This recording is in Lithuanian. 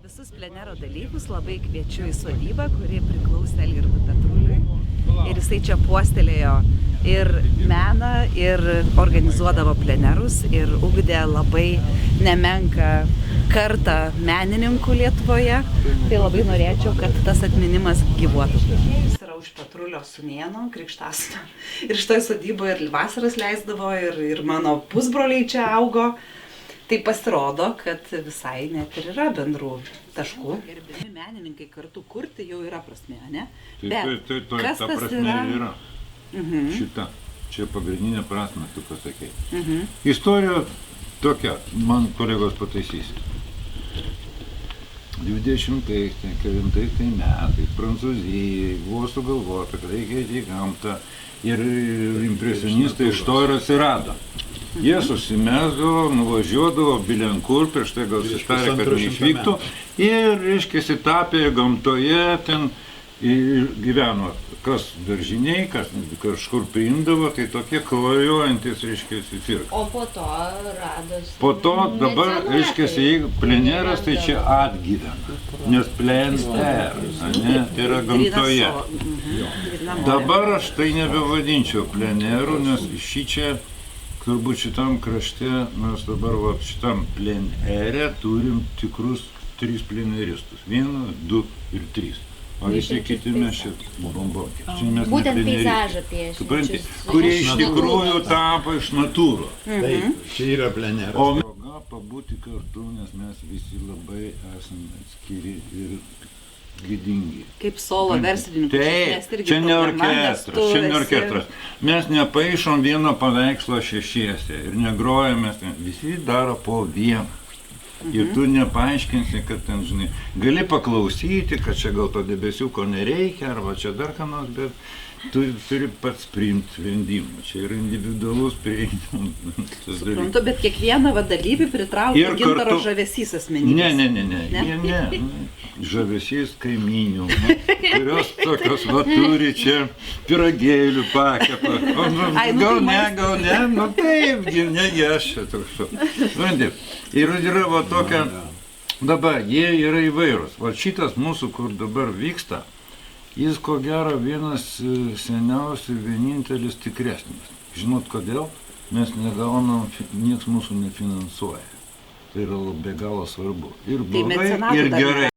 Visus plenero dalykus labai kviečiu į sodybą, kuri priklausė Algirdui Petruliui. Ir jisai čia puoselėjo ir meną, ir organizuodavo plenerus, ir ugdė labai nemenką kartą menininkų Lietuvoje. Tai labai norėčiau, kad tas atminimas gyvuotų. Jis yra už Petrulio sūnėno, krikštasūnio. Ir šitoj sodyboje ir vasaras leisdavo, ir mano pusbroliai čia augo. Tai pasirodo, kad visai net ir yra bendrų taškų. Gerbiami menininkai kartu kurti jau yra prasmė, ne? Bet kas tas yra? Šita. Čia pagrindinė prasme, tu pasakei. Istorija tokia, man kolegos pataisysi. 29 metais Prancūzijai buvo sugalvota, kad reikia eiti į gamtą ir impresionistai iš to ir atsirado. Jie susimesdavo, nuvažiuodavo bilenkur, prieš tai gal susitarė, kad neišvyktų ir, reiškia, tapė gamtoje, ten gyveno, kas daržiniai, kas kažkur priimdavo, tai tokie klajojantis, reiškia, cirkai. O po to radosi... Po to dabar, reiškia, jeigu pleneras, tai čia atgyvena, nes pleneras, ne, tai yra gamtoje. Dabar aš tai nebevadinčiau pleneru, nes šį čia turbūt šitam krašte mes dabar šitam plenere turim tikrus 3 pleneristus. 1, 2 ir 3. O visi kiti mes čia bombokė. Būtent peizažą piešia. Kurie iš tikrųjų tapo iš natūros. Taip, čia yra pleneras. O mes pabūti kartu, nes mes visi labai esame atskiri ir gėdingi. Kaip solo verslininkų. Taip, čia ne orkestras. Mes nepaišom vieno paveikslo šešiese ir negrojame, visi daro po vieną. Ir tu nepaaiškinsi, kad ten, žinai, gali paklausyti, kad čia gal to debesiuko nereikia, arba čia dar ką nors, bet tu turi pats priimti sprendimą. Čia yra individualus prieigimas. Suprantu, bet kiekvieną dalyvį pritraukia Gintaro žavesys asmenybės. Ne. Žavesys kaimynių, kurios tokios turi čia piragėlių pakepą. Gal ne, nu taip, negi aš čia toks. Ir yra tokia, dabar jie yra įvairūs. Šitas mūsų, kur dabar vyksta, jis ko gero vienas seniausių, vienintelis tikresnis. Žinot kodėl? Mes negaunam, nieks mūsų nefinansuoja. Tai yra be galo svarbu. Ir blogai, ir gerai.